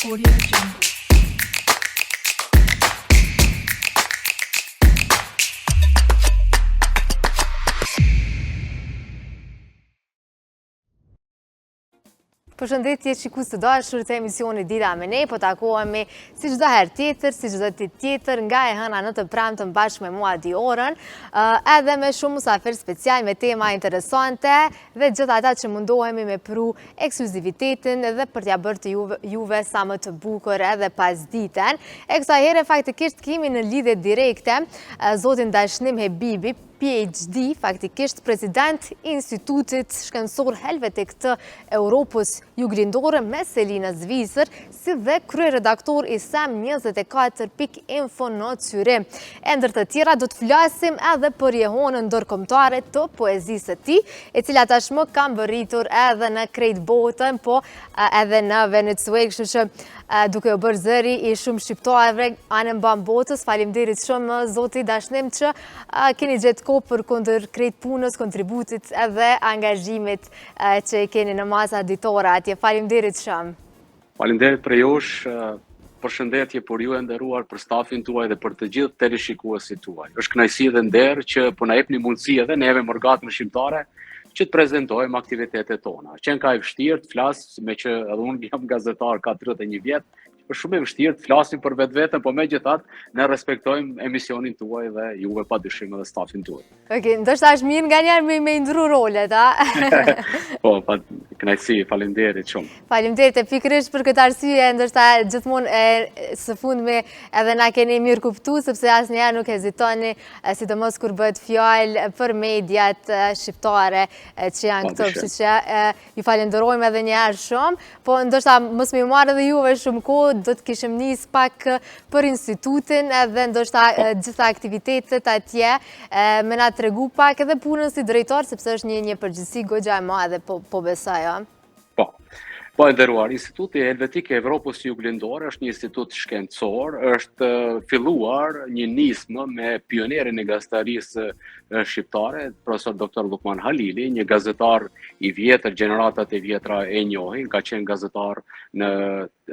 Audio Jungle. Përshëndetje shikues të dashur të emisionit Dita me ne, po takohemi si çdo herë tjetër, si çdo ditë tjetër, nga e hëna në të premten bashkë me mua Diorën, edhe me shumë musafir special me tema interesante dhe gjithë ata që mundohemi me pru ekskluzivitetin dhe për t'ja bërë të juve sa më të bukur edhe pas ditën. E kësaj here faktikisht kemi në lidhje direkte zotin Dashnim Hebibi, PhD, faktikisht president Institutit Shkencor Helvetik të Europës Juglindore me Selina Zvicër, si dhe kryeredaktor i SEM 24.info në Zyrim. E ndër të tjera do të flasim edhe për jehonën ndërkombëtare të poezisë së tij, e cila tashmë ka mbërritur edhe në krejt botën, po edhe në Venezuelë, kështu që duke u bërë zëri i shumë shqiptarëve anë mban botës. Faleminderit shumë zoti Dashnim që keni gjetë kohë për kundër krejt punës, kontributit edhe angazhimit që keni në masa ditore atje. Faleminderit shumë. Faleminderit për jush, përshëndetje për ju e nderuar, për stafin tuaj dhe për të gjithë teleshikuesit tuaj. Është kënaqësi dhe nder që po na jepni mundësi edhe neve morgatën shqiptare që të prezantojmë aktivitetet tona. Qenë ka e vështirë të flas, me që edhe unë jam gazetar ka 31 vjet, është shumë e vështirë të flasim për vetveten, po megjithatë ne respektojmë emisionin tuaj dhe juve padyshim edhe stafin tuaj. Okej, ndoshta është mirë nganjëherë me ndru rolet, a? Po, kënaqësi, faleminderit shumë. Faleminderit, e pikërisht për këtë arsye, ndoshta gjithmonë së fundmi edhe na keni mirë kuptuar, sepse asnjëherë nuk hezitoni, sidomos kur bëhet fjalë për mediat shqiptare që janë këto, kështu që ju falenderojmë edhe një herë shumë, po ndoshta mos më marrë edhe juve shumë kohë, do të kishim nis pak për institutin edhe ndoshta gjitha aktivitetet atje, me na tregu pak edhe punën si drejtor, sepse është një përgjegjësi goxha e madhe, po besoj. Po e nderuar, Instituti Helvetik e Evropës Juglindore është një institut shkencor, është filluar një nismë me pionerin e gazetarisë shqiptare, profesor Dr. Lukman Halili, një gazetar i vjetër, gjeneratat e vjetra e njohin, ka qenë gazetar në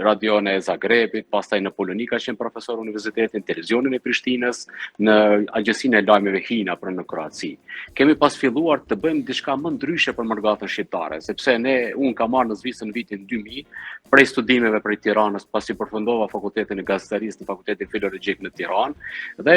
radion e Zagrebit, pastaj në Poloni ka qenë profesor universitetin, televizionin e Prishtinës, në Agjencinë e Lajmeve Hina për në Kroaci. Kemi pas filluar të bëjmë diçka më ndryshe për morgatën shqiptare, sepse unë kam marrë në Zvicër në vitin 2000, prej studimeve prej Tiranës, pasi përfundova fakultetin e gazetarisë në Fakultetin Filologjik në Tiranë, dhe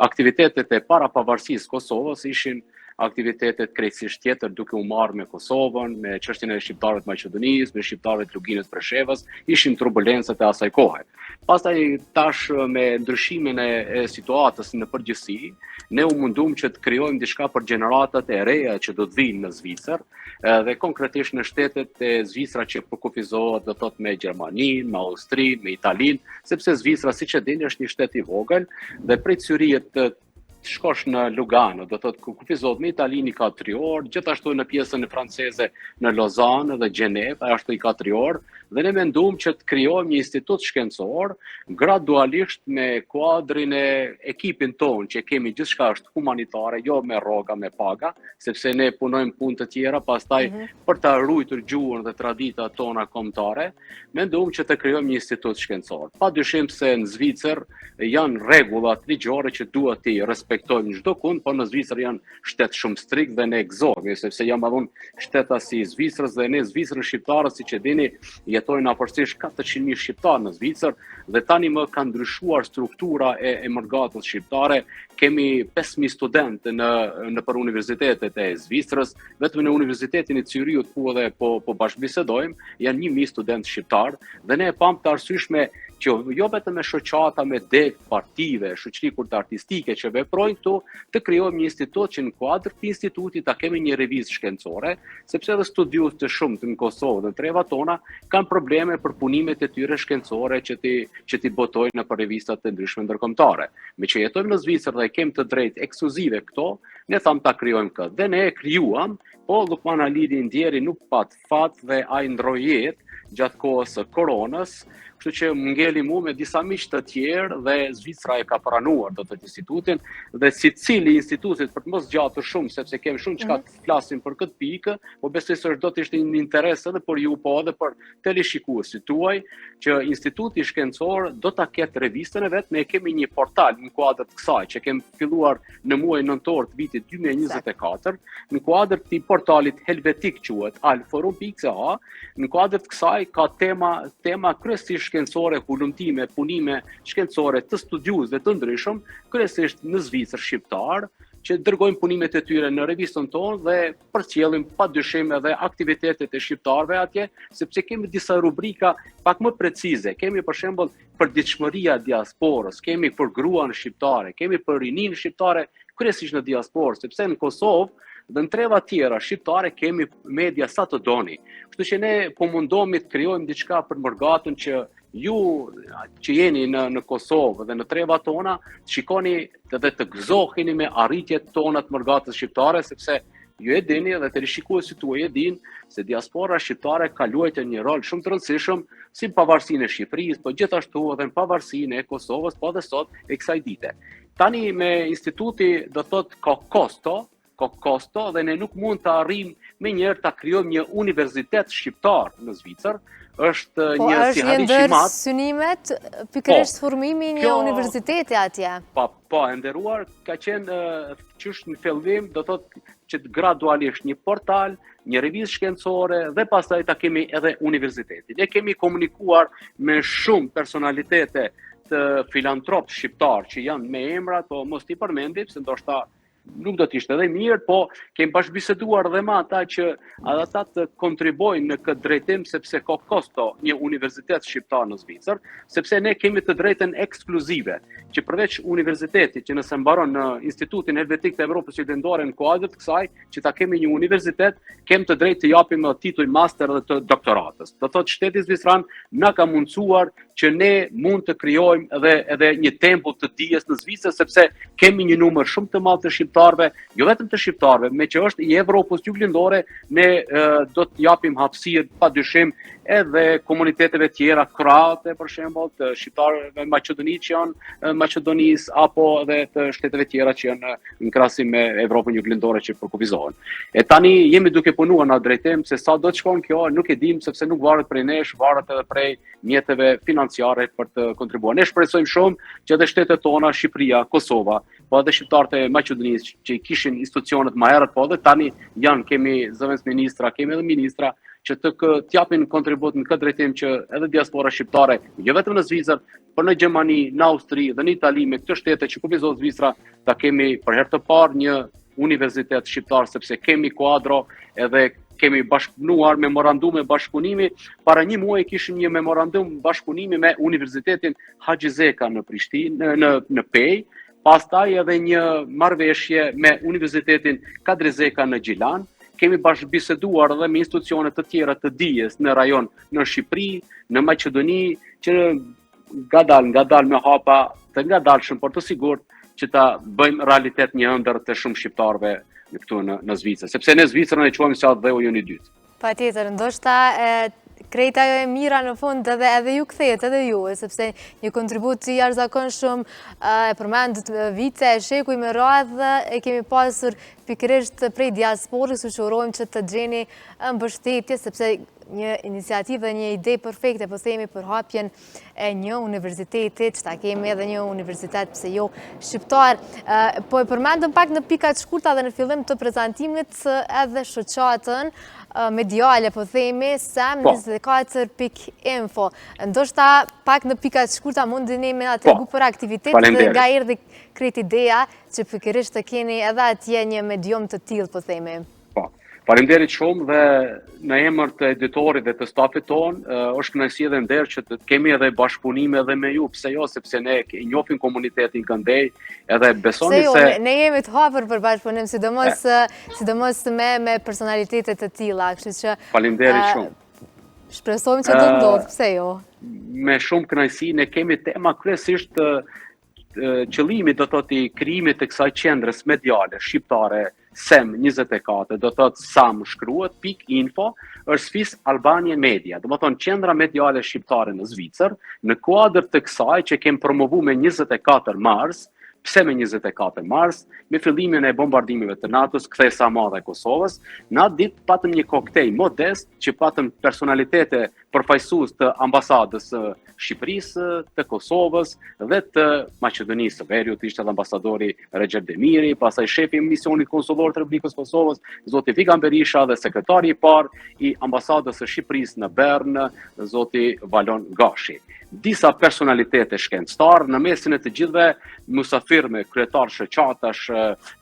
aktivitetet e parapavarësisë Kosovës ishin aktivitetet krejtësisht tjetër, duke u marrë me Kosovën, me çështjen e shqiptarëve të Maqedonisë, me shqiptarëve të Luginës Preshevës, ishin turbulencat e asaj kohe. Pastaj tash me ndryshimin e situatës në përgjithësi, ne u mundum që të krijojmë diçka për gjeneratat e reja që do të vinë në Zvicër, dhe konkretisht në shtetet e Zvicra që përkufizohet do thot me Gjermaninë, me Austrinë, me Italinë, sepse Zvicra, siç e dini, është një shtet i vogël dhe prej Zyrit të shkosh në Lugano, do thotë kufizohet me Italinë ka 3 orë, gjithashtu në pjesën e franceze në Lausanne dhe Gjenevë, ashtu i ka 3 orë, dhe ne menduam që të krijojmë një institut shkencor gradualisht me kuadrin e ekipin ton, që kemi gjithçka është humanitare, jo me rroga, me paga, sepse ne punojmë punë të tjera, pastaj për ta ruajtur gjuhën dhe traditat tona kombëtare, menduam që të krijojmë një institut shkencor. Padyshim se në Zvicër janë rregullat ligjore që duhet të respektojmë çdo kund, por në Zvicër janë shtet shumë strikt dhe ne gëzohemi, sepse jam edhe unë shteta si Zvicrës dhe ne Zvicrën shqiptarët, siç e dini, jetojnë afërsisht 400.000 shqiptarë në Zvicër dhe tani më ka ndryshuar struktura e morgatës shqiptare. Kemi 5.000 studentë në për universitetet e Zvicrës, vetëm në Universitetin e Zyriut ku edhe po bashkëbisedojmë, janë 1.000 studentë shqiptarë dhe ne e pam të arsyeshme që jo vetëm me shoqata, me deg partive, shoqëri kurte artistike që veprojnë këtu, të krijojmë një institut që në kuadër të institutit ta kemi një revizë shkencore, sepse edhe studiues të shumtë në Kosovë dhe në treva tona kanë probleme për punimet e tyre shkencore që ti botojnë në për revistat të ndryshme ndërkombëtare. Me që jetojmë në Zvicër dhe kemi të drejtë ekskluzive këto, ne thamë ta krijojmë këtë. Dhe ne e krijuam po Lukman Halili Ndjeri nuk pat fat dhe ai ndroi jetë gjatë kohës së koronës, kështu që më ngeli mu me disa miq të tjerë dhe Zvicra e ka pranuar do të institutin dhe secili institutit për të mos gjatur shumë sepse kemi shumë çka të flasim për këtë pikë, po besoj se do të ishte një interes edhe për ju po edhe për teleshikuesit tuaj që Instituti Shkencor do ta ketë revistën e vet, ne kemi një portal në kuadër të kësaj që kemi filluar në muajin nëntor të vitit 2024, në kuadër të portalit helvetik quhet alforum.ca, në kuadër të kësaj ka tema kryesisht shkencore, hulumtime, punime shkencore të studiuesve të ndryshëm, kryesisht në Zvicër shqiptar, që dërgojmë punimet e tyre në revistën tonë dhe përcjellim padyshim edhe aktivitetet e shqiptarëve atje, sepse kemi disa rubrika pak më precize. Kemi për shembull përditshmëria e diasporës, kemi për gruan shqiptare, kemi për rinin shqiptare, kryesisht në diasporë, sepse në Kosovë dhe në treva tjera shqiptare kemi media sa të doni. Kështu që ne po mundohemi të krijojmë diçka për mërgatën që ju që jeni në Kosovë dhe në treva tona, shikoni dhe të gëzoheni me arritjet tona të mërgatës shqiptare, sepse ju e dini dhe të rishikuesit tuaj e din se diaspora shqiptare ka luajtur një rol shumë të rëndësishëm si në pavarësinë e Shqipërisë, po gjithashtu edhe në pavarësinë e Kosovës, po edhe sot e kësaj dite. Tani me instituti do thotë ka kosto dhe ne nuk mund të arrijmë me njëherë ta krijojmë një universitet shqiptar në Zvicër. Është një si hadiç i madh. Synimet pikërisht formimi një universiteti atje. Po, e nderuar ka qenë qysh në fillim do thotë që gradualisht një portal, një revistë shkencore dhe pastaj ta kemi edhe universitetin. Ne kemi komunikuar me shumë personalitete të filantropë shqiptar që janë me emra, po mos t'i përmendim se ndoshta nuk do t'ishte edhe mirë, po kemi bashkëbiseduar dhe me ata që ata të kontribojnë në këtë drejtim sepse ka kosto një universitet shqiptar në Zvicër, sepse ne kemi të drejtën ekskluzive që përveç universitetit që nëse mbaron në Institutin Helvetik të Evropës Juglindore në kuadër të kësaj, që ta kemi një universitet, kemi të drejtë të japim titull master dhe të doktoratës. Do thotë shteti zvicran na ka mundsuar që ne mund të krijojmë edhe një tempull të dijes në Zvicër sepse kemi një numër shumë të madh të shqiptarëve, jo vetëm të shqiptarëve, me që është i Evropës Juglindore, ne do të japim hapësirë padyshim edhe komuniteteve tjera kroate, për shembull, të shqiptarëve maqedonisë që janë Maqedonisë apo edhe të shteteve tjera që janë në krahasim me Evropën Juglindore që përkufizohen. E tani jemi duke punuar në drejtim se sa do të shkon kjo, nuk e dim sepse nuk varet prej nesh, varet edhe prej mjeteve financiare për të kontribuar. Ne shpresojmë shumë që edhe shtetet tona, Shqipëria, Kosova, po edhe shqiptarët e Maqedonisë që kishin institucionet më herët, po edhe tani kemi zëvendës ministra, kemi edhe ministra që të japin kontribut në këtë drejtim që edhe diaspora shqiptare, jo vetëm në Zvicër, por në Gjermani, në Austri dhe në Itali, me këtë shtete që kufizohet Zvicra, ta kemi për herë të parë një universitet shqiptar, sepse kemi kuadro edhe kemi bashkëpunuar memorandume bashkëpunimi. Para një muaji kishim një memorandum bashkëpunimi me Universitetin Haxhi Zeka në Prishtinë, në Pej, pastaj edhe një marrëveshje me Universitetin Kadri Zeka në Gjilan. Kemi bashkëbiseduar edhe me institucione të tjera të dijes në rajon në Shqipëri, në Maqedoni, që ngadal me hapa të ngadalshëm, por të sigurt që ta bëjmë realitet një ëndër të shumë shqiptarëve këtu në Zvicër, sepse ne Zvicrën e quajmë sa dheu joni dytë. Patjetër, ndoshta krejt ajo e mira në fund edhe ju kthehet edhe ju, sepse një kontribut i jashtëzakonshëm e përmendet vice e shekuj me radhë e kemi pasur pikërisht prej diasporës, u urojmë që të gjeni mbështetje, sepse një iniciativë dhe një ide perfekte po themi për hapjen e një universiteti, që ta kemi edhe një universitet pse jo shqiptar. Po e përmendëm pak në pikat shkurta dhe në fillim të prezantimit edhe shoqatën mediale, po themi, sam24.info. Ndoshta pak në pikat shkurta mundini me atë tregu për aktivitetet dhe nga erdhi krejt ideja që pikërisht të keni edhe atje një medium të tillë, po themi. Faleminderit shumë dhe në emër të editorit dhe të stafit ton, është kënaqësi edhe nder që të kemi edhe bashkëpunime edhe me ju, pse jo, sepse ne njohim komunitetin këndej, edhe besoni se ne jemi të hapur për bashkëpunim, sidomos me personalitete të tilla, kështu që faleminderit shumë. Shpresojmë që do të ndodhë, pse jo. Me shumë kënaqësi, ne kemi tema kryesisht qëllimi do thotë i krijimit të kësaj qendrës mediale shqiptare, SEM24, do thotë SAM shkruhet .info, është sfis Albania Media, do të thonë qendra mediale shqiptare në Zvicër, në kuadër të kësaj që kem promovu me 24 mars. Pse me 24 mars, me fillimin e bombardimeve të NATO-s, kthesa e madhe e Kosovës, në atë ditë patëm një koktejl modest që patëm personalitete përfaqësues të ambasadës së Shqipërisë, të Kosovës dhe të Maqedonisë së Veriut, ishte edhe ambasadori Recep Demiri, pastaj shefi i misionit konsullor të Republikës Kosovës, zoti Figan Berisha dhe sekretari i parë i ambasadës së Shqipërisë në Bern, zoti Valon Gashi. Disa personalitete shkencëtar në mesin e të gjithëve musafirme, kryetar shoqatash,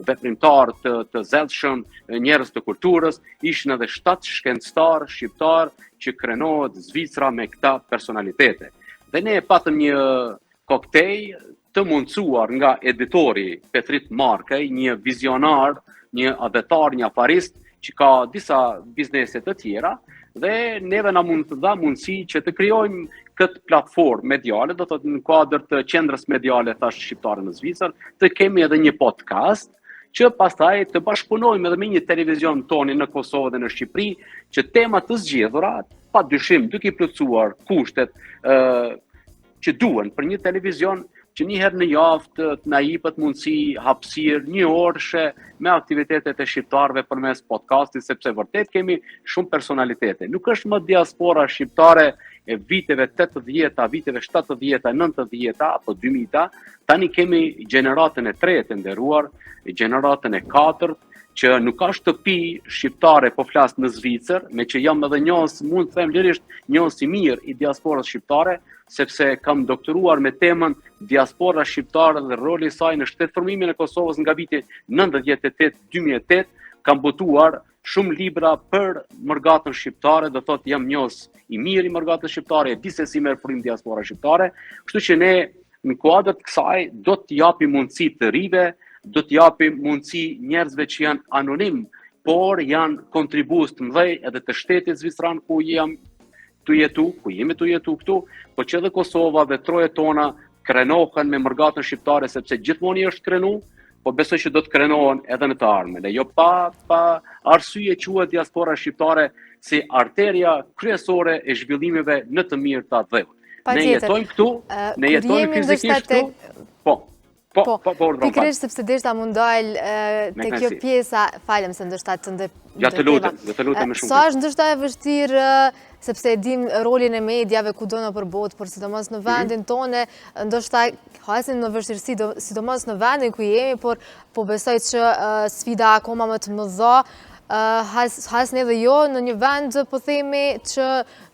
veprimtar të zellshëm, njerëz të kulturës, ishin edhe 7 shkencëtar shqiptar që krenohet Zvicra me këta personalitete. Dhe ne patëm një koktejl të mundsuar nga editori Petrit Markej, një vizionar, një adhetar, një afarist që ka disa biznese të tjera, dhe neve na mund të dha mundësi që të krijojmë këtë platformë mediale, do të thotë në kuadër të qendrës mediale thash shqiptare në Zvicër, të kemi edhe një podcast që pastaj të bashkëpunojmë edhe me një televizion toni në Kosovë dhe në Shqipëri, që temat të zgjedhura, padyshim duke i plotësuar kushtet që duhen për një televizion që një herë në javë të na jepet mundësi hapësirë një orëshe me aktivitetet e shqiptarëve përmes podcastit, sepse vërtet kemi shumë personalitete. Nuk është më diaspora shqiptare e viteve 80-ta, viteve 70-ta, 90-ta apo 2000-ta, tani kemi gjeneratën e tretë të nderuar, gjeneratën e katërt, që nuk ka shtëpi shqiptare po flas në Zvicër, me që jam edhe njohës, mund të them lirisht njohës i mirë i diasporës shqiptare, sepse kam doktoruar me temën diaspora shqiptare dhe roli i saj në shtetëformimin e Kosovës nga viti 98-2008, kam botuar shumë libra për mërgatën shqiptare, do thotë jam njohës i mirë i mërgatës shqiptare, e di se si merr frym diaspora shqiptare, kështu që ne në kuadër të kësaj do të japim mundësi të rive, do të japim mundësi njerëzve që janë anonim, por janë kontribues të mëdhej edhe të shtetit zvicran ku jemi të jetu këtu, po që edhe Kosova dhe trojet tona krenohen me mërgatën shqiptare, sepse gjithmonë i është krenu, po besoj që do të krenohen edhe në të ardhmen. Dhe jo pa arsye quhet diaspora shqiptare si arteria kryesore e zhvillimeve në të mirë të atë dheu. Ne jetojmë këtu, ne jetojmë fizikisht këtu, pikërisht sepse deshta mund dal te kjo pjesa, falem se ndoshta të ja të lutem më shumë. Sa është ndoshta e vështirë sepse e dim rolin e mediave kudo në përbot, por sidomos në vendin tonë, ndoshta hasin në vështirësi, sidomos në vendin ku jemi, por po besoj që sfida akoma më të mëdha hasni edhe jo në një vend po themi që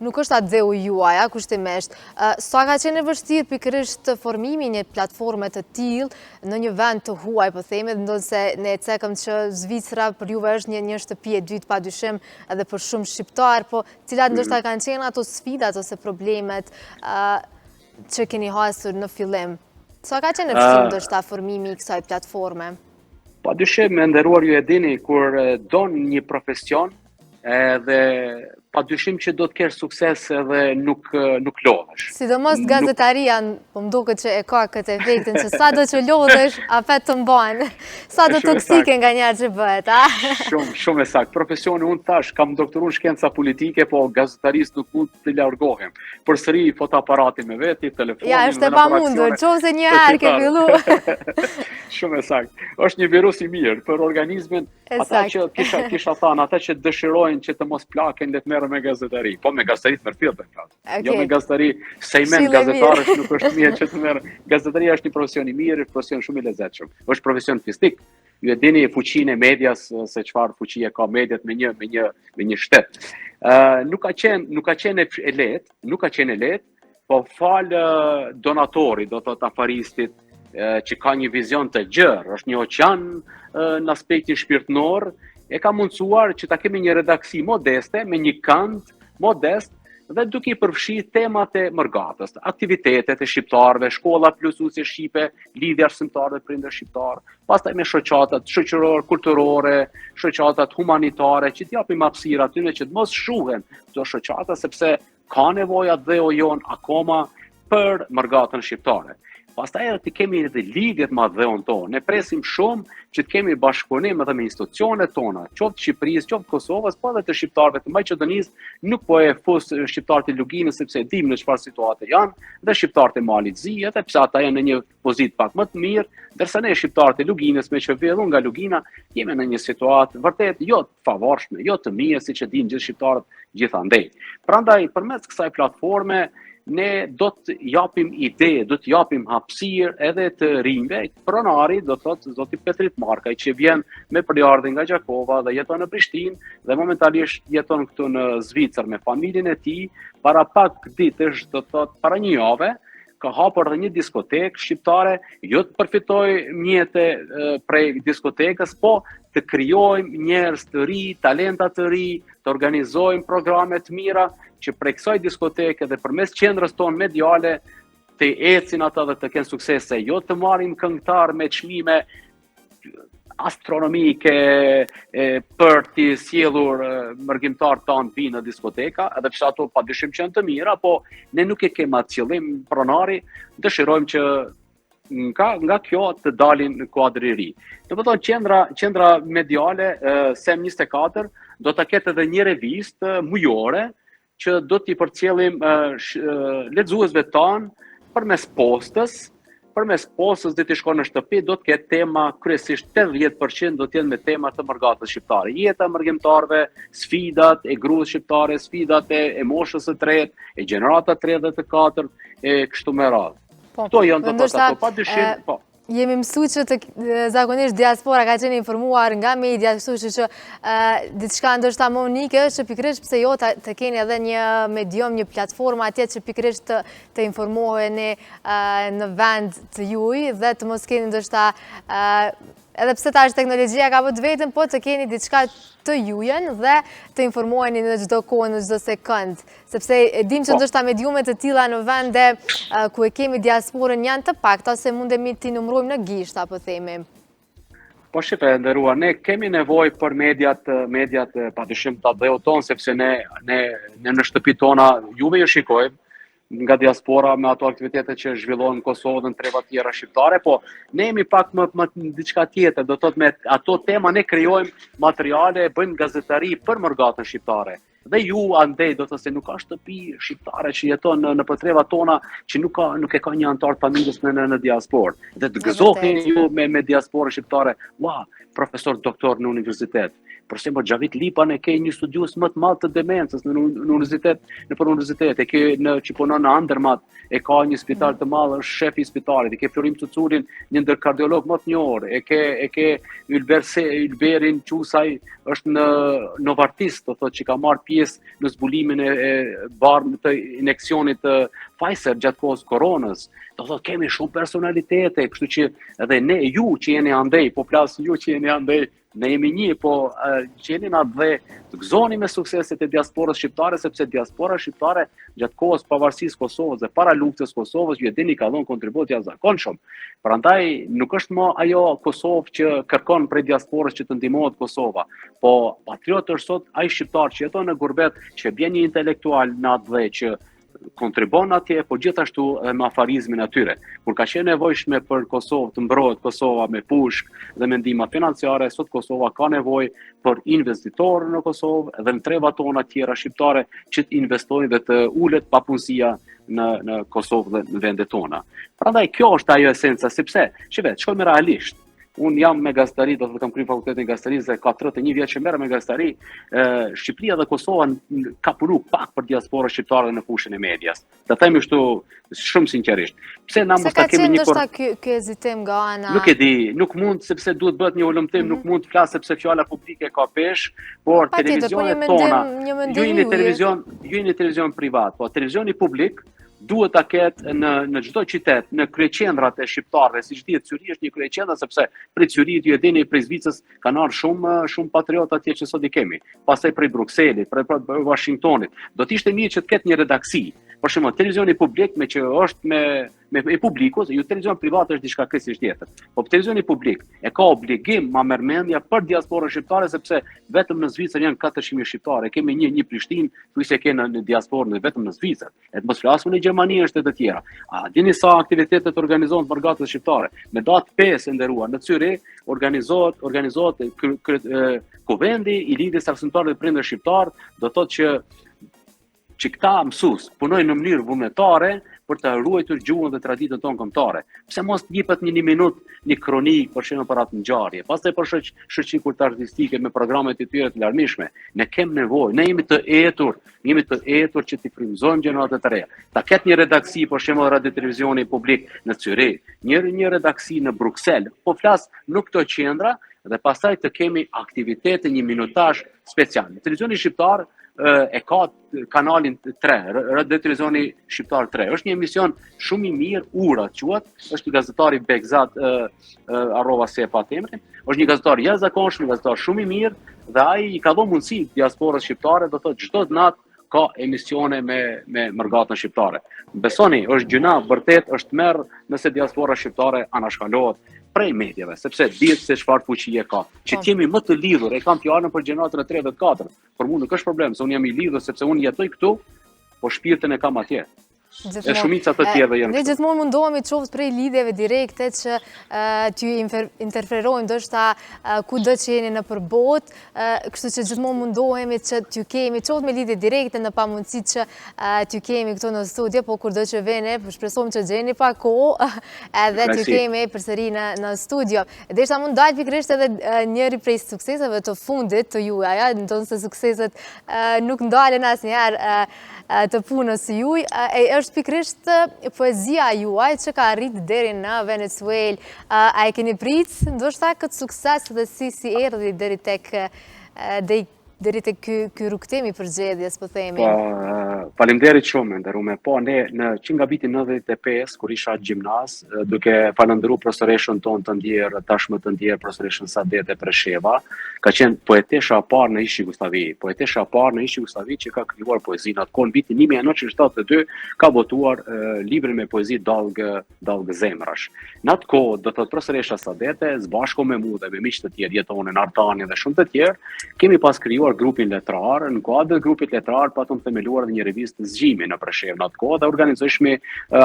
nuk është atë dheu juaj, kushtimisht. Sa ka qenë e vështirë pikërisht formimi një platforme të tillë në një vend të huaj, po themi, ndonse ne cekëm që Zvicra për juve është një shtëpi e dytë padyshim edhe për shumë shqiptar, po cilat ndoshta kanë qenë ato sfidat ose problemet që keni hasur në fillim. Sa ka qenë e vështirë ndoshta formimi i kësaj platforme? Padyshim, me nderuar ju e dini, kur don një profesion, edhe padyshim që do të kesh sukses edhe nuk lodhesh. Sidomos gazetaria, po më duket që e ka këtë efektin që sa do që lodhesh, afet të mban. Sa do toksike nga njerë që bëhet, a? Shumë e saktë. Profesioni unë thash, kam doktoruar shkenca politike, po gazetarisë nuk mund të largohem. Përsëri fotoaparati me veti, telefonin. Ja, është e pamundur, qofse një herë ke fillu. Shumë e saktë. Është një virus i mirë për organizmin. Ata që kisha thënë, ata që dëshirojnë që të mos plaken le të merren me gazetari. Po me gazetari të merr jo me gazetari, sejmen gazetarësh nuk është mirë që të merr. Gazetaria është një profesion i mirë, është profesion shumë i lezetshëm. Është profesion fisnik. Ju e dini fuqinë e medias, se çfarë fuqie ka mediat me një shtet. Nuk ka qenë e lehtë, po fal donatori, do thotë afaristit, që ka një vizion të gjerë, është një oqean në aspektin shpirtënor, e ka mundësuar që ta kemi një redaksi modeste, me një kënd modest, dhe duke i përfshi temat e mërgatës, aktivitetet e shqiptarëve, shkolla plusuese shqipe, lidhja arsimtare dhe prindër shqiptar, pastaj me shoqatat shoqëror, kulturore, shoqatat humanitare, që t'japim hapësirë atyre që të mos shuhen këto shoqata, sepse ka nevoja dhe ojon akoma për mërgatën shqiptare. Pastaj edhe të kemi edhe ligjet ma dheon tonë. Ne presim shumë që të kemi bashkëpunim edhe me institucionet tona, qoftë Shqipërisë, qoftë Kosovës, po edhe të shqiptarëve të Maqedonisë, nuk po e fus shqiptarët e Luginës sepse dim në çfarë situate janë, dhe shqiptarët e Malit Zi, edhe pse ata janë në një pozitë pak më të mirë, ndërsa ne shqiptarët e Luginës me që vjedhun nga Lugina, jemi në një situatë vërtet jo të favorshme, jo të mirë siç e dinë gjithë shqiptarët gjithandej. Prandaj përmes kësaj platforme ne do të japim ide, do të japim hapësirë edhe të rinjve. Pronari do thotë zoti Petrit Markaj që vjen me përardhje nga Gjakova dhe jeton në Prishtinë dhe momentalisht jeton këtu në Zvicër me familjen e tij. Para pak ditësh, do thotë para një jave, ka hapur edhe një diskotekë shqiptare, jo të përfitoj mjete prej diskotekës, po të krijojmë njerëz të ri, talenta të ri, të organizojmë programe të mira që prej kësaj diskoteke dhe përmes qendrës tonë mediale të ecin ata dhe të kenë suksese, jo të marrim këngëtar me çmime astronomike për të sjellur mërgjimtar tanë vinë në diskoteka, edhe pse ato padyshim që janë të mira, po ne nuk e kemi atë qëllim pronari, dëshirojmë që nga kjo të dalin në kuadër i ri. Do të thonë qendra mediale SEM 24 do ta ketë edhe një revistë mujore që do t'i përcjellim lexuesve tanë përmes postës dhe t'i shkon në shtëpi, do të ketë tema kryesisht 80% do të jenë me tema të mërgatës shqiptare. Jeta e mërgjimtarëve, sfidat e gruas shqiptare, sfidat e moshës së tretë, e gjenerata 3 dhe të 4, e kështu me radhë. Kto janë do të thotë ato, padyshim, po. Jemi mësuar që zakonisht diaspora ka qenë informuar nga media, kështu që diçka ndoshta më unike është që pikërisht pse jo të keni edhe një medium, një platformë atje që pikërisht të informoheni në vend të juaj dhe të mos keni ndoshta edhe pse tash teknologjia ka vëtë vetën, po të keni diçka të jujen dhe të informoheni në çdo kohë, në çdo sekond. Sepse dim që ndoshta mediumet të tilla në vende ku e kemi diasporën janë të pakta, ose mundemi t'i numërojmë në gishta, po themi. Po shipe, nderuar, ne kemi nevojë për mediat padyshim ta dhëoton, sepse ne në shtëpi tona juve ju shikojmë nga diaspora me ato aktivitete që zhvillohen në Kosovë dhe në treva tjera shqiptare, po ne jemi pak më diçka tjetër, do thotë me ato tema ne krijojmë materiale, bëjmë gazetari për mërgatën shqiptare. Dhe ju andej do të se nuk ka shtëpi shqiptare që jeton në treva tona që nuk e ka një antar të familjes në diasporë. Dhe të gëzoheni ju me diasporë shqiptare, profesor doktor në universitet. Për shembull Xhavit Lipa ne ke një studius më të madh të demencës në universitet, e ke që punon në Andermat, e ka një spital të madh, është shefi i spitalit, e ke Florim Cuculin, një ndër kardiolog më të njohur, e ke Ylberin Qusaj, është në Novartis, do thotë që ka marrë pjesë në zbulimin e barmë të injeksionit të Pfizer gjatë kohës koronës. Do thotë kemi shumë personalitete, kështu që edhe ne ju që jeni andej, po flas ju që jeni andej, ne jemi një, po qeni na dhe të gëzoni me sukseset e diasporës shqiptare, sepse diaspora shqiptare gjatë kohës pavarësisë Kosovës dhe para luftës Kosovës ju e dini ka dhënë kontribut të jashtëzakonshëm. Prandaj nuk është më ajo Kosovë që kërkon prej diasporës që të ndihmohet Kosova, po patriot është sot ai shqiptar që jeton në gurbet, që bën një intelektual në atë dhe që kontribon atje, po gjithashtu me afarizmin atyre. Kur ka qenë nevojshme për Kosovë të mbrohet Kosova me pushkë dhe me ndihma financiare, sot Kosova ka nevojë për investitorë në Kosovë dhe në trevat tona tjera shqiptare që të investojnë dhe të ulet papunësia në Kosovë dhe në vendet tona. Prandaj kjo është ajo esenca, sepse shkojmë realisht. Unë jam me gazetari, do të kam kryer fakultetin e gazetarisë dhe ka 31 vjet që merrem me gazetari. Shqipëria dhe Kosova ka punu pak për diasporën shqiptare në fushën e medias. Ta themi kështu shumë sinqerisht. Pse na mos ta kemi një ndoshta ky hezitim nga ana? Nuk e di, nuk mund sepse duhet bëhet një ulëmtim, nuk mund të flas sepse fjala publike ka peshë, por televizionet tona, ju jeni televizion privat, po televizioni publik duhet ta ketë në çdo qytet, në kryeqendrat e shqiptarëve, siç dihet Syria është një kryeqendër sepse prej Syrisë ju e dini prej Zvicrës kanë ardhur shumë patriotë atje që sot i kemi. Pastaj prej Brukselit, prej Washingtonit. Do të ishte mirë që të ketë një redaksi. Për shembull, televizioni publik me që është me publiku, ju televizion privat është diçka krejtësisht tjetër. Po televizioni publik e ka obligim ma merr mendja për diasporën shqiptare sepse vetëm në Zvicër janë 400.000 shqiptarë. Kemi një Prishtinë, thuajse ke në diasporën vetëm në Zvicër. E të mos flasim në Gjermani është e të tjera. A dini sa aktivitetet organizohen për gatët shqiptare? Me datë 5 e nderuar në Zyri organizohet kuvendi i lidhjes arsimtarëve dhe prindërve shqiptar, do thotë që këta mësues punojnë në mënyrë vullnetare për të ruajtur gjuhën dhe traditën tonë kombëtare. Pse mos jepet një minutë një kronik për shembull për atë ngjarje, pastaj për shoqëri kulturartistike me programet e tyre të larmishme. Ne kemi nevojë, ne jemi të etur që të frymëzojmë gjenerat të reja. Ta ketë një redaksi për shembull radio televizioni publik në Zyrich, një redaksi në Bruksel, po flas në këto qendra dhe pastaj të kemi aktivitete një minutazh special. Televizioni shqiptar e ka kanalin 3, radio televizioni shqiptar 3. Është një emision shumë i mirë, Ura quhet, është një gazetari Begzat @se pa temën. Është një gazetar jashtëzakonshëm, një gazetar shumë i mirë dhe ai i ka dhënë mundësi diasporës shqiptare, do thotë çdo natë ka emisione me mërgatën shqiptare. Besoni, është gjëna vërtet është merr nëse diaspora shqiptare anashkalohet prej medjave, sepse dihet se çfarë fuqie ka. Që t'jemi më të lidhur, e kam fjalën për gjeneratën e 3 dhe 4. Për mua nuk është problem, se unë jam i lidhur sepse unë jetoj këtu, po shpirtin e kam atje. E shumica të tjerëve janë. Ne gjithmonë mundohemi të qoftë prej lidhjeve direkte që t'ju interferojmë ndoshta kudo që jeni nëpër botë, kështu që gjithmonë mundohemi që t'ju kemi qoftë me lidhje direkte në pamundësi që t'ju kemi këtu në studio, po kurdo që vene, shpresojmë që gjeni pa kohë edhe t'ju kemi përsëri në studio. Derisa mund dalë pikërisht edhe njëri prej sukseseve të fundit të juaja, ndonë se sukseset nuk ndalen asnjëherë të punës juaj, është pikërisht poezia juaj që ka arrit deri në Venezuelë. A e keni pritë ndoshta këtë sukses dhe si erdhi deri tek ky rrugtimi i përgjedhjes, po themi? Faleminderit shumë, nderuame. Po ne që nga viti 95 kur isha gjimnaz, duke falendëruar profesoreshën tonë të ndjer, tashmë të ndjer profesoreshën Sadete Presheva, ka qenë poetesha e parë në ish Jugosllavi. Poetesha e parë në ish Jugosllavi që ka krijuar poezinë. Atë në vitin 1972 ka botuar librin me poezi Dallgë zemrash. Në atë kohë, do thotë profesoresha Sadete, së bashku me mua dhe me miq të tjerë jetonin Ardani dhe shumë të tjerë, kemi pas krijuar grupin letrar. Në kuadër grupit letrar patëm themeluar dhe një revistë zgjimi në Preshevë në atë kohë dhe organizojshme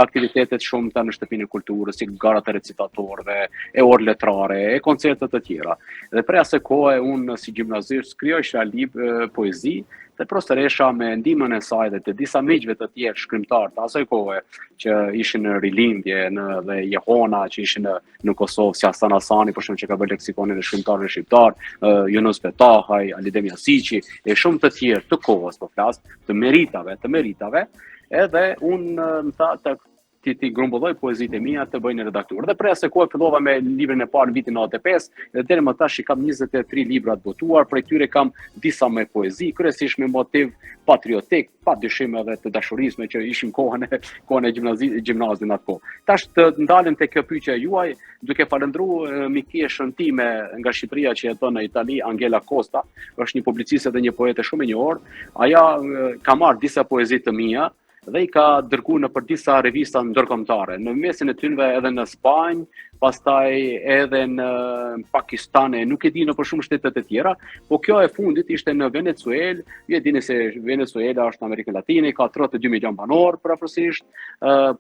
aktivitetet shumëta në shtëpinë e kulturës, si garat e recitatorëve, e orë letrare, e koncertet të tjera. Dhe prej asaj kohe unë si gjimnazist krijoisha libra poezi dhe profesoresha me ndihmën e saj dhe të disa miqve të tjerë shkrimtar të asaj kohe që ishin në rilindje dhe Jehona që ishin në Kosovë, si Hasan Hasani për shembull që ka bërë leksikonin e shkrimtarëve shqiptar, Yunus Betahaj, Alidem Jasiqi e shumë të tjerë të kohës, po flas, të meritave, edhe unë më tha ti grumbulloj poezitë e mia të bëj në redaktur. Dhe prej asaj kohe fillova me librin e parë në vitin 95 dhe deri më tash kam 23 libra të botuar, prej tyre kam disa me poezi, kryesisht me motiv patriotik, padyshim edhe të dashurisme që ishim kohën e gjimnazit atë kohë. Tash të ndalem te kjo pyetje juaj, duke falendëruar mikeshën time nga Shqipëria që jeton në Itali, Angela Costa, është një publiciste dhe një poete shumë e njohur. Aja ka marrë disa poezi të mia dhe i ka dërguar në për disa revista ndërkombëtare, në mesin e tyre edhe në Spanjë, pastaj edhe në Pakistan, nuk e di në për shumë shtete të tjera, po kjo e fundit ishte në Venezuelë. Ju e dini se Venezuela është në Amerikën Latine, ka 32 milion banor përafërsisht.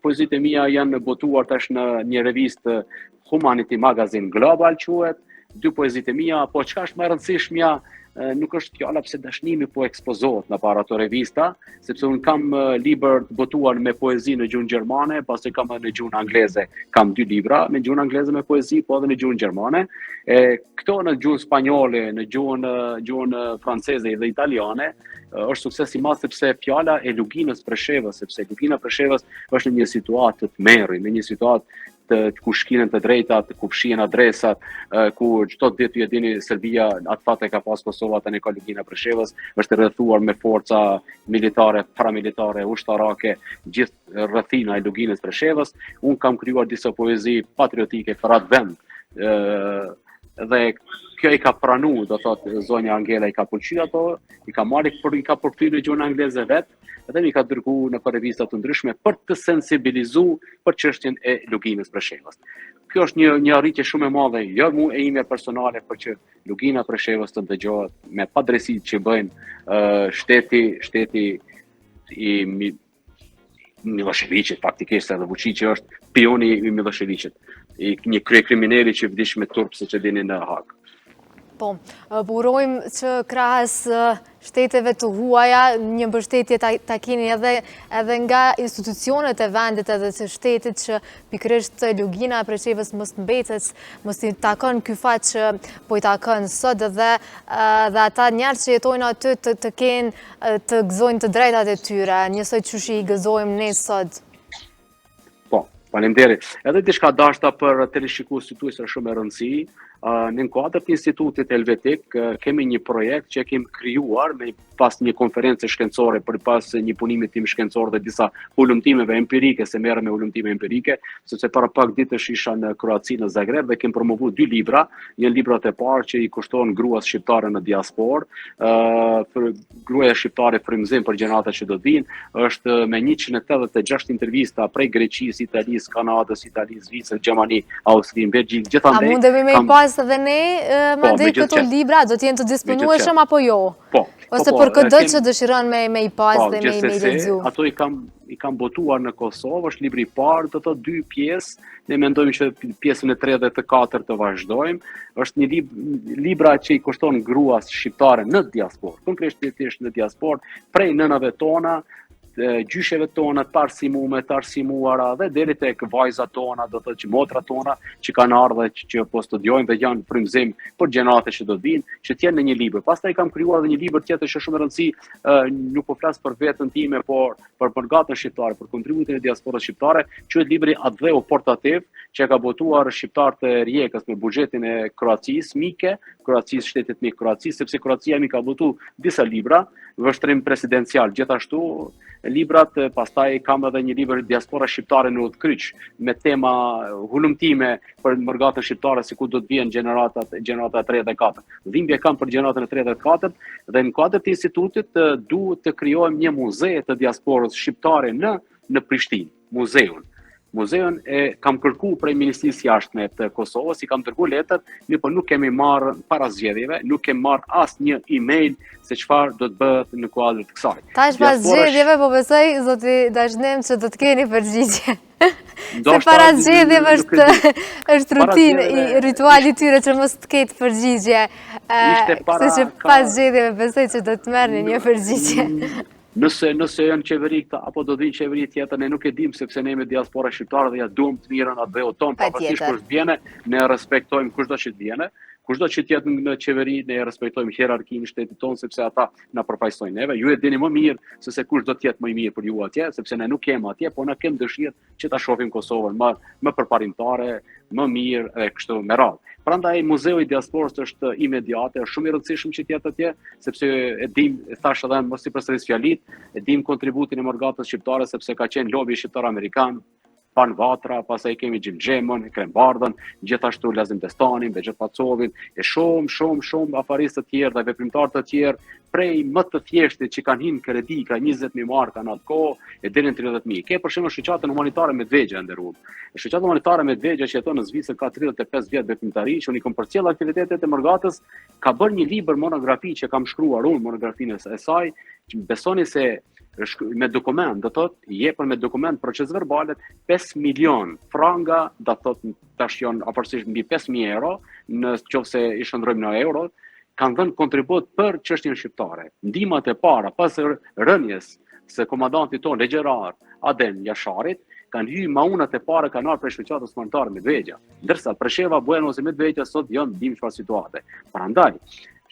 Poezitë e mia janë botuar tash në një revistë Humanity Magazine Global quhet. 2 poezitë e mia, po çka është më e rëndësishmja nuk është fjala pse dashnimi po ekspozohet në para ato revista, sepse un kam libër të botuar me poezi në gjuhën gjermane, pasi kam në gjuhën angleze, kam 2 libra në gjuhën angleze me poezi, po edhe në gjuhën gjermane. Këto në gjuhën spanjolle, në gjuhën franceze dhe italiane, është sukses i madh sepse fjala e Luginës Preshevës, sepse Lugina Preshevës është në një situatë të tmerri, në një situatë ku shkinen të drejtat, ku fshihen adresat, ku çdo ditë ju e dini Serbia atë fatë ka pas Kosova tani ka Lugina Preshevës, është rrethuar me forca militare, paramilitare, ushtarake, gjithë rrethina e Luginës Preshevës. Un kam krijuar disa poezi patriotike për atë vend. dhe kjo i ka pranu, do thotë zonja Angela i ka pëlqyer ato, i ka përkthyr në gjuhën angleze vet, dhe mi ka dërguar në revista të ndryshme për të sensibilizuar për çështjen e luginës Preshevës. Kjo është një arritje shumë e madhe, jo mu e ime personale, por që lugina Preshevës të dëgjohet me padrejësitë që bëjnë shteti i Miloševićit, faktikisht edhe Vučić është pioni i Miloševićit, një kryekriminali që vdiq me turp, siç e dini në Hag. Po, burojmë që krahas shteteve të huaja, një mbështetje ta keni edhe nga institucionet e vendit edhe të shtetit që pikërisht lugina Preshevës mos mbetet, mos i takon ky fat që po i takon sot dhe ata njerëz që jetojnë aty të kenë të gëzojnë të drejtat e tyre, njësoj qysh i gëzojmë ne sot. Po, faleminderit. Edhe diçka dashta për teleshikues situese shumë e rëndësishme. Në kuadër të Institutit Helvetik kemi një projekt që kemi krijuar me pas një konferencë shkencore, për pas një punimi tim shkencor dhe disa ulëmtimeve empirike, se merrem me ulëmtime empirike, sepse para pak ditësh isha në Kroaci në Zagreb dhe kemi promovuar 2 libra, një librat e parë që i kushton gruas shqiptare në diasporë, gruaja shqiptare frymëzim për gjeneratët që do të vinë, është me 186 intervista prej Greqisë, Italisë, Kanadës, Zvicrës, Gjermani, Austri, Belgjik, gjithandaj. A mundemi me pas edhe ne madje këto libra, do të jenë të disponueshëm apo jo? Po. Ose për këtë që dëshiron me i pas dhe me i lexu. Ato i kam botuar në Kosovë, është libri i parë, do të 2 pjesë. Ne mendojmë që pjesën e 3 dhe të 4 të vazhdojmë. Është një libra që i kushton gruas shqiptare në diasporë, konkretisht në diasporë, prej nënave tona, gjysheve tona, të arsimuara dhe deri tek vajzat tona, do të thotë që motrat tona që kanë ardhur që po studiojnë dhe janë frymëzim për gjeneratët që do të vinë, që të jenë në një libër. Pastaj kam krijuar edhe një libër tjetër që është shumë e rëndësishëm, nuk po flas për veten time, por për përgatën shqiptare, për kontributin e diasporës shqiptare, quhet libri Adheu Portativ, që ka botuar shqiptar të Rijekës me buxhetin e Kroacisë mike, Kroacisë, shtetit mik Kroacisë, sepse Kroacia mi ka botuar disa libra, vështrim presidencial, gjithashtu librat, pastaj kam edhe një libër diaspora shqiptare në Udhkryq me tema hulumtime për mërgatën shqiptare, si ku do të vijnë gjeneratat 3 dhe 4. Dhimbje kam për gjeneratën e 3 dhe 4 dhe në kuadër të institutit duhet të krijojmë një muze të diasporës shqiptare në Prishtinë, muzeun kam kërku prej Ministrisë Jashtme të Kosovës, i kam dërguar letër, por nuk kemi marrë para zgjedhjeve, nuk kemi marrë asnjë email se çfarë do të bëhet në kuadër të kësaj. Tash pas zgjedhjeve po besoj zoti Dashnem që do të keni përgjigje. Se para zgjedhjeve është rutinë i rituali tyre që mos të ketë përgjigje. Kështu që pas zgjedhjeve besoj që do të merrni një përgjigje. Nëse janë qeveri këta, apo do vinë qeveri tjetër, ne nuk e dim, sepse ne me diaspora shqiptare dhe ja duam të mirën atë dhe tonë, pavarësisht kush vjene, ne respektojmë kushdo që të vjene, kushdo që të jetë në qeveri, ne respektojmë hierarkinë e shtetit tonë, sepse ata na përfaqësojnë neve. Ju e dini më mirë se kush do të jetë më i mirë për ju atje, sepse ne nuk kemi atje, po na kem dëshirë që ta shohim Kosovën më përparimtare, më mirë e kështu me radhë. Prandaj muzeu i diasporës është imediate, është shumë i rëndësishëm që të jetë atje, sepse e dim, thash edhe mos i përsëris fjalit, e dim kontributin e mërgatës shqiptare, sepse ka qenë lobi shqiptar amerikan, Pan Vatra, pastaj kemi Gjim Xhemën, Krembardhën, gjithashtu Lazim Destanin, Bexhet Pacovin, e shumë afaristë të tjerë dhe veprimtarë të tjerë, prej më të thjeshtit që kanë hinë kredi, ka 20.000 marka në atë kohë, e deri në 30.000. Ke për shembull shoqatën humanitare Medvegja nderuar. Shoqata humanitare Medvegja që jeton në Zvicër ka 35 vjet veprimtari, që unë kam përcjell aktivitetet e mërgatës, ka bërë një libër monografi që kam shkruar unë, monografinë e saj, që besoni se me dokument, do thotë, jepën me dokument proces verbalet 5 milion franga, do thotë tash janë afërsisht mbi 5.000 euro, në qoftë i shndrojmë në euro, kanë dhënë kontribut për çështjen shqiptare. Ndihmat e para pas rënies së komandantit tonë legjerar Aden Jasharit, kanë hyrë maunat e para kanë ardhur prej shoqatës humanitare Medvegja, ndërsa Presheva, Buenos e Medvegja sot janë dim çfarë situate. Prandaj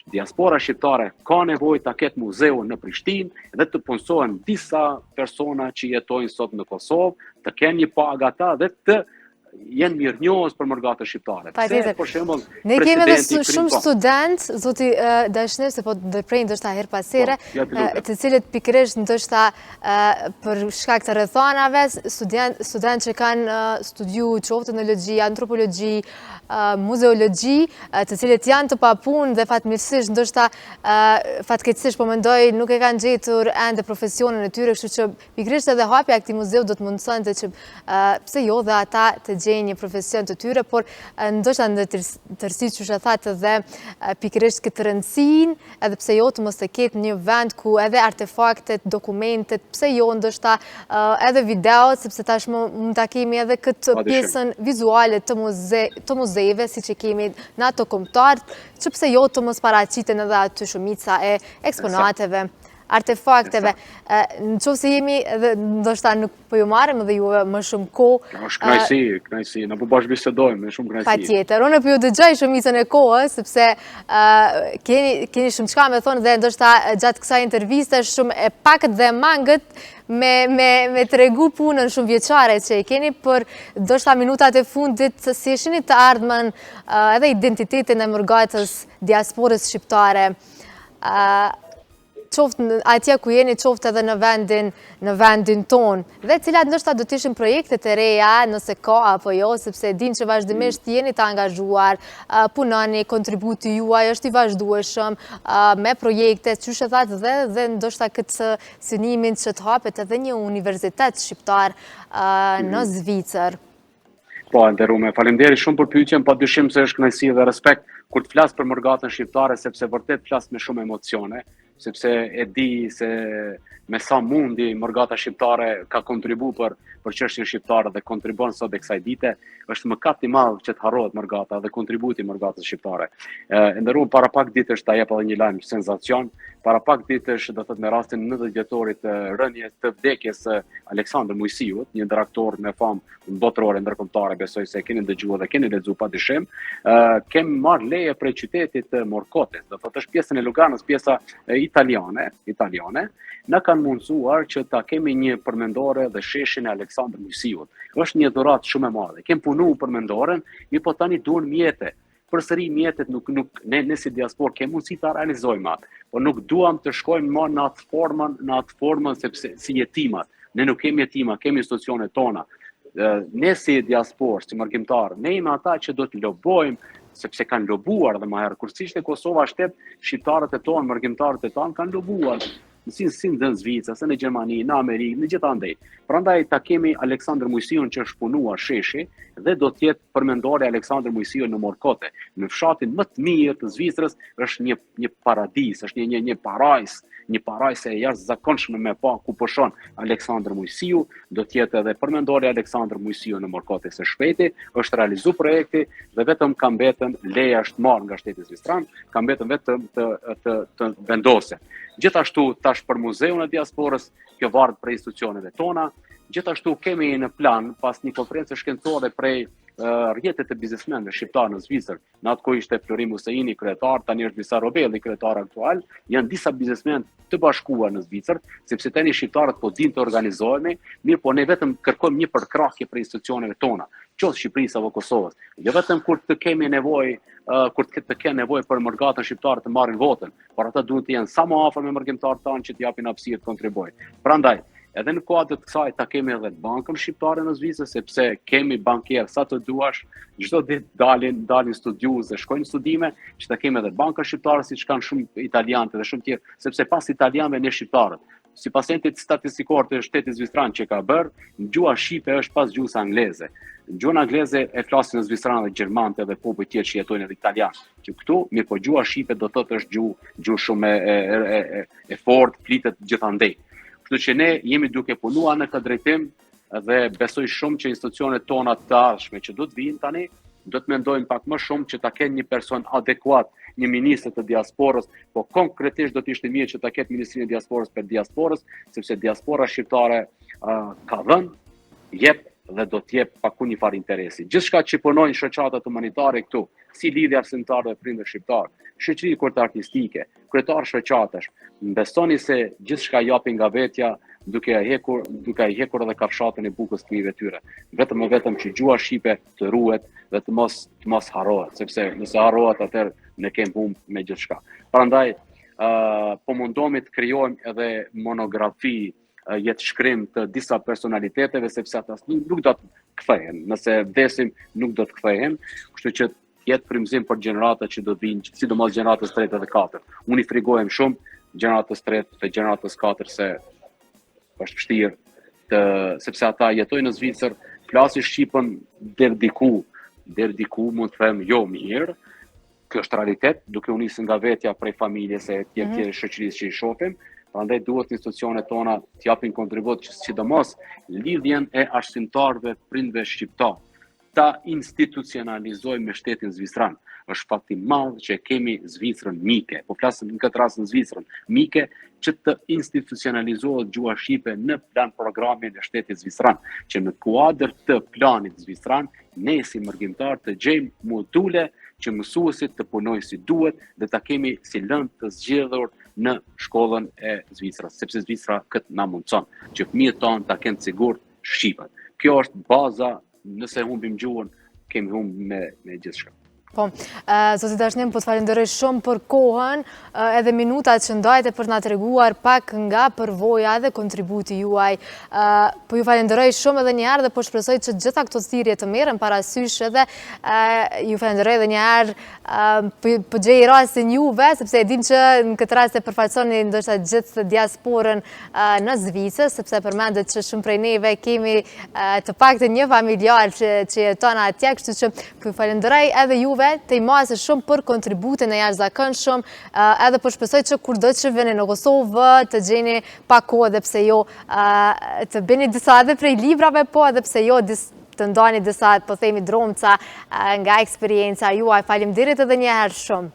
diaspora shqiptare ka nevojë ta ketë muzeun në Prishtinë dhe të punësohen disa persona që jetojnë sot në Kosovë, të kenë një pagë ata dhe të janë mirënjohës për mërgatën shqiptare. Pse, për shembull, ne kemi edhe shumë student, zoti Dashnev, se po ndërprej ndoshta her pas here, të cilët pikërisht ndoshta për shkak të rrethanave, student që kanë studiu qoftë etnologji, antropologji, muzeologji, të cilët janë të papunë dhe fatmirësisht ndoshta fatkeqësisht po mendoj nuk e kanë gjetur ende profesionin e tyre, kështu që pikërisht edhe hapja e këtij muzeu do të mundsonte që pse jo dhe ata të gjejnë një profesion të tyre, por ndoshta në tërësi që e thatë dhe pikërisht këtë rëndësinë, edhe pse jo të mos të ketë një vend ku edhe artefaktet, dokumentet, pse jo ndoshta edhe videot, sepse tashmë mund ta kemi edhe këtë pjesën vizuale të muzeve, siç e kemi në ato kombëtar, që pse jo të mos paraqiten edhe aty shumica e eksponateve, artefakteve. Në qoftë se jemi dhe ndoshta nuk po ju marrim edhe juve më shumë kohë. Është kënaqësi, na po bashkëbisedojmë, shumë kënaqësi. Patjetër, unë po ju dëgjoj shumicën e kohës, sepse keni shumë çka me thonë dhe ndoshta gjatë kësaj interviste shumë e pakët dhe mangët me tregu punën shumë vjeçare që e keni, për ndoshta minutat e fundit si e shihni të ardhmen edhe identitetin e mërgatës diasporës shqiptare. Qoftë atje ku jeni, qoftë edhe në vendin tonë, dhe cilat ndoshta do të ishin projektet e reja, nëse ka apo jo, sepse dim që vazhdimisht jeni të angazhuar, punoni, kontributi juaj është i vazhdueshëm me projekte, që e thatë dhe ndoshta këtë synimin që të hapet edhe një universitet shqiptar në Zvicër. Po, nderuar, faleminderit shumë për pyetjen, padyshim se është kënaqësi dhe respekt kur të flas për mërgatën shqiptare, sepse vërtet flas me shumë emocione, sepse e di se me sa mundi mërgata shqiptare ka kontribu për çështjen shqiptare dhe kontribon sot e kësaj dite, është mëkat i madh që të harrohet mërgata dhe kontributi i mërgatës shqiptare. Nderuar, para pak ditësh ta jep edhe një lajm senzacion, para pak ditësh do thot me rastin 90 vjetorit të rënies të vdekjes së Aleksandër Mujsiut, një drejtor me famë botërore ndërkombëtare, besoj se keni dëgjuar dhe keni lexuar padyshim, kemi marrë leje prej qytetit të Morkotes, do thotë është pjesën e Luganës, pjesa italiane, na kanë mundësuar që ta kemi një përmendore dhe sheshin e Aleksandër Mujsiut. Është një dhuratë shumë e madhe. Kem punu përmendoren, po tani duhen mjete. Përsëri mjetet ne si diasporë kemi mundësi ta realizojmë atë, por nuk duam të shkojmë më në atë formën sepse si jetimat. Ne nuk kemi jetima, kemi institucionet tona. Ne si diasporë, si mërgjimtarë, ne jemi ata që do të lobojmë, sepse kanë lobuar dhe më herë, kur ishte Kosova shtet, shqiptarët e tonë, mërgjimtarët e tonë kanë lobuar, si në Zvicër, në Gjermani, në Amerikë, në gjithandej. Prandaj ta kemi Aleksandër Mujsiun që është punuar sheshi dhe do të jetë përmendore Aleksandër Mujsiu në Morkote. Në fshatin më të mirë të Zvicrës është një paradis, është një parajs e jashtëzakonshme me pa ku po shon Aleksandër Mujsiu, do të jetë edhe përmendore Aleksandër Mujsiu në Morkote së shpejti, është realizuar projekti dhe vetëm ka mbetën leja është marrë nga shteti zvicran, ka mbetën vetëm të vendosen. Gjithashtu tash për muzeun e diasporës, kjo varet prej institucioneve tona. Gjithashtu kemi në plan pas një konferencë shkencore prej rrjetet e biznesmenëve shqiptar në Zvicër. Në atë kohë ishte Florim Huseini kryetar, tani është Visa Robelli kryetar aktual. Janë disa biznesmenë të bashkuar në Zvicër, sepse tani shqiptarët po dinë të organizohemi, mirë po ne vetëm kërkojmë një përkrahje për institucioneve tona, qoftë Shqipërisë apo Kosovës. Jo vetëm kur të kemi nevojë të kenë nevojë për mërgatën shqiptare të marrin votën, por ata duhet të jenë sa më afër me mërgjimtarët tanë që të japin hapësirë të kontribuojnë. Prandaj, edhe në kuadër të kësaj ta kemi edhe bankën shqiptare në Zvicër, sepse kemi bankierë sa të duash, çdo ditë dalin studiues dhe shkojnë studime, që ta kemi edhe bankën shqiptare siç kanë shumë italianë dhe shumë tjerë, sepse pas italianëve ne shqiptarët, si pasentit statistikor të shtetit zvicran që ka bërë, gjuha shqipe është pas gjuhës angleze. Gjuhën angleze e flasin në Zvicranë dhe Gjermanët dhe popujt tjerë që jetojnë edhe italianë. Që këtu, mirë po gjuha shqipe do të thotë është gjuhë shumë e fortë, flitet gjithandej. Kështu që ne jemi duke punuar në këtë drejtim dhe besoj shumë që institucionet tona të ardhshme që do të vinë tani, do të mendojnë pak më shumë që ta kenë një person adekuat, një ministër të diasporës, po konkretisht do të ishte mirë që ta ketë Ministrinë e Diasporës për diasporës, sepse diaspora shqiptare ka dhënë, jep dhe do të jep pa një farë interesi. Gjithçka që punojnë shoqatat humanitare këtu, si lidhja arsimtarë dhe prindër shqiptar, shoqëri kurte artistike, kryetar shoqatash, besoni se gjithçka japin nga vetja duke ai hekur edhe kafshatën e bukës të fëmijëve tyre. Vetëm që gjuha shqipe të ruhet dhe të mos harrohet, sepse nëse harrohet atëherë ne kemi humb me gjithçka. Prandaj po mundohemi të krijojmë edhe monografi, jetë shkrim të disa personaliteteve, sepse ata nuk do të kthehen. Nëse vdesim, nuk do të kthehen, kështu që jetë frymëzim për gjeneratat që do të vinë, sidomos gjeneratës 3 dhe 4. Unë i frigohem shumë gjeneratës 3 dhe gjeneratës 4 se është vështirë, sepse ata jetojnë në Zvicër, flasin shqipen deri diku mund të them jo mirë. Kjo është realitet, duke u nisur nga vetja prej familjes e tjerë shoqërisë që i shohim. Prandaj duhet institucionet tona të japin kontribut që sidomos lidhjen e arsimtarëve prindve shqiptar ta institucionalizojmë me shtetin zvicran. Është fakti i madh që kemi Zvicrën mike, po flasim në këtë rast në Zvicrën mike, që të institucionalizohet gjuha shqipe në plan programin e shtetit zvicran, që në kuadër të planit zvicran ne si mërgjimtar të gjejmë module që mësuesit të punojnë si duhet dhe ta kemi si lëndë të zgjedhur në shkollën e Zvicrës, sepse Zvicra këtë na mundson, që fëmijët tonë ta kenë sigurt shqipen. Kjo është baza, nëse humbim gjuhën, kemi humbur me gjithçka. Po, zoti Dashnim, po të falenderoj shumë për kohën edhe minutat që ndajte për na treguar pak nga përvoja dhe kontributi juaj. Po ju falenderoj shumë edhe një herë dhe po shpresoj që gjitha këto thirrje të merren parasysh edhe ju falenderoj edhe një herë po gjej rastin juve, sepse e dim që në këtë rast e përfaqësoni ndoshta gjithë diasporën në Zvicër, sepse përmendet që shumë prej neve kemi të paktën një familjar që jeton atje, kështu që po ju falenderoj edhe juve të i masë shumë për kontributin e jashtëzakonshëm, edhe për shpresoj që kur do që vini në Kosovë të gjeni pak kohë dhe pse jo të bëni disa edhe prej librave, po edhe pse jo të ndani disa, po themi, dromca nga eksperienca juaj. Faleminderit edhe një herë shumë.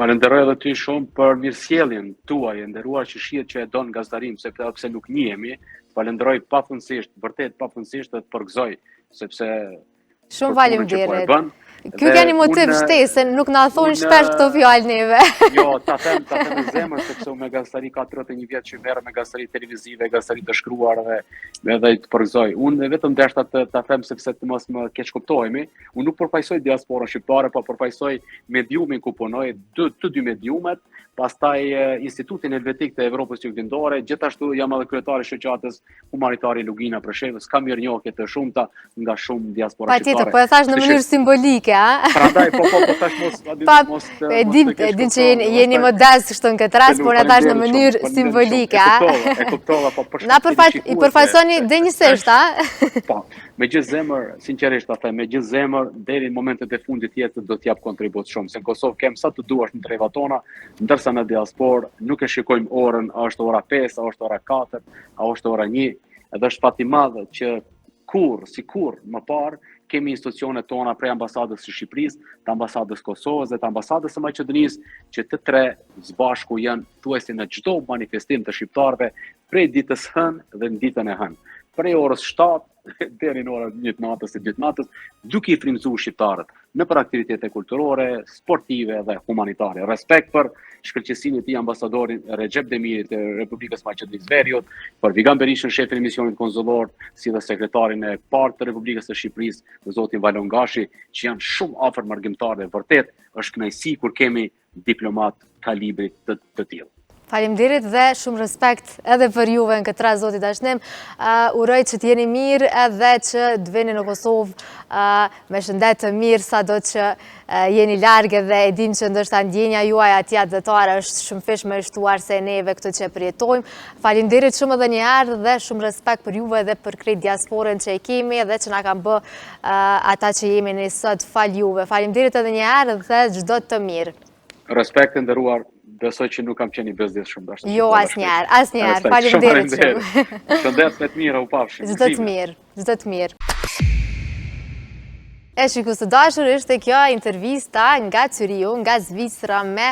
Falenderoj edhe ty shumë për mirësjelljen tuaj, nderuar që shihet që e don gazetarinë, sepse nuk njihemi. Falenderoj pafundësisht, vërtet pafundësisht dhe të përgëzoj, sepse shumë faleminderit. Ky ka një motiv shtesë, nuk na thonë shpesh këto fjalë neve. Jo, ta them në zemër, sepse unë me gazetari ka 31 vjet që merrem me gazetari televizive, gazetari të shkruar dhe të përgëzoj. Unë vetëm deshta ta them sepse të mos më keq kuptohemi. Unë nuk përfaqësoj diasporën shqiptare, po përfaqësoj mediumin ku punoj, të dy mediumet, pastaj Institutin Helvetik të Evropës Juglindore, gjithashtu jam edhe kryetari i shoqatës humanitare Lugina për shembull, kam mirënjohje të shumta nga shumë diaspora shqiptare. Patjetër, po e thash në mënyrë simbolike, a? Prandaj po thash mos e din që jeni modest kështu në këtë rast, por e thash në mënyrë simbolike, a? E kuptova, po për na përfaqësoni denjësisht, a? Po, me gjithë zemër, sinqerisht ta them, me gjithë zemër deri në momentet e fundit të jetës do të jap kontribut shumë, se në Kosovë kem sa të duash në trevat tona, ndërsa në diasporë nuk e shikojmë orën, a është ora 5, a është ora 4, a është ora 1, edhe është fat i madh që kur më parë kemi institucionet tona prej ambasadës së Shqipërisë, të ambasadës Kosovës dhe të ambasadës së Maqedonisë, që të tre zbashku janë thuajse në çdo manifestim të shqiptarëve prej ditës hënë dhe në ditën e hënë. Prej orës 7 deri në orën 1 natës e 2 natës, duke i frymëzuar shqiptarët në për aktivitete kulturore, sportive dhe humanitare. Respekt për shkëlqësinë e tij ambasadorin Recep Demirit të Republikës Maqedonisë Veriut, për Vigan Berishën, shefin e misionit konsullor, si dhe sekretarin e parë të Republikës së Shqipërisë, zotin Valon Gashi, që janë shumë afër marrëdhëntarëve. Vërtet është kënaqësi kur kemi diplomat kalibrit të tillë. Faleminderit dhe shumë respekt edhe për juve në këtë rast, zoti Dashnim. Uroj që t'jeni mirë edhe që të vini në Kosovë me shëndet të mirë, sado që jeni largë dhe e dim që ndoshta ndjenja juaj atje detare është shumë fish më e shtuar se neve këto që përjetojmë. Faleminderit shumë edhe një herë dhe shumë respekt për juve dhe për krejt diasporën që e kemi dhe që na kanë bë ata që jemi ne sot. Fal juve. Faleminderit edhe një herë dhe çdo të mirë. Respekt e nderuar. Besoj që nuk kam qenë i bezdis shumë dashur. Jo, asnjëherë. Faleminderit shumë. Shëndet me të mira, u pafshim. Çdo të mirë. E shikus të dashur, ishte kjo intervista nga Cyriu, nga Zvicra me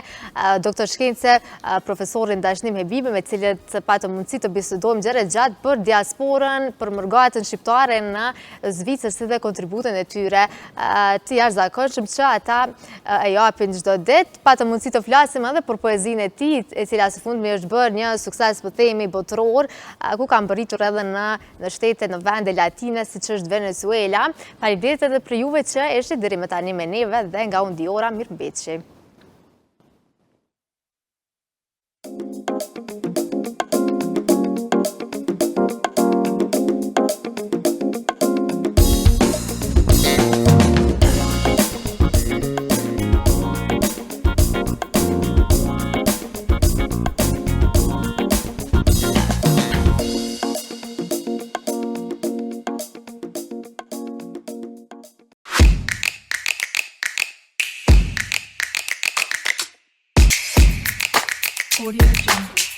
doktor shkence profesorin Dashnim Hebibi, me cilët patëm mundësi të bisedojmë gjëre gjatë për diasporën, për mërgatën shqiptare në Zvicër, si dhe kontributin e tyre të jashtëzakonshëm që ata e japin çdo ditë. Patëm mundësi të flasim edhe për poezinë e tij, e cila së fundmi është bërë një sukses, po themi, botëror, ku ka mbërritur edhe në shtete, në vende latine, siç është Venezuela. Faleminderit edhe për juve që ishte deri më tani me neve dhe nga unë Diora, mirëmbëjtje. Audio Jungle.